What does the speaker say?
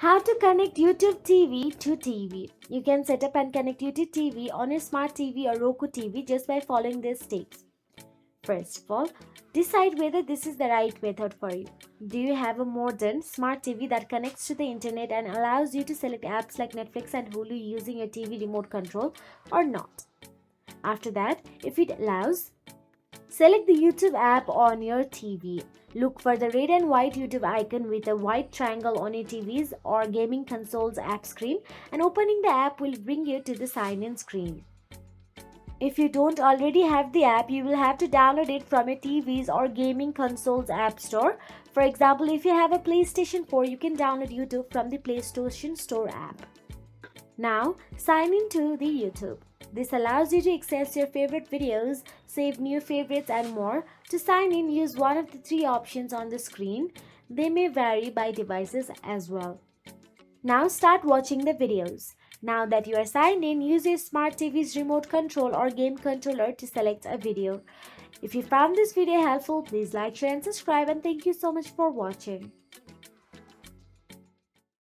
How to connect YouTube TV to TV. You can set up and connect YouTube TV on your smart TV or Roku TV just by following these steps. First of all, decide whether this is the right method for you. Do you have a modern smart TV that connects to the internet and allows you to select apps like Netflix and Hulu using your TV remote control or not? After that, if it allows, select the YouTube app on your TV. Look for the red and white YouTube icon with a white triangle on your TV's or gaming console's app screen, and opening the app will bring you to the sign in screen. If you don't already have the app, you will have to download it from your TV's or gaming console's app store. For example, if you have a PlayStation 4, you can download YouTube from the PlayStation Store app. Now, sign in to the YouTube. This allows you to access your favorite videos, save new favorites, and more. To sign in, use one of the three options on the screen. They may vary by devices as well. Now start watching the videos. Now that you are signed in, use your smart TV's remote control or game controller to select a video. If you found this video helpful, please like, share and subscribe, and thank you so much for watching.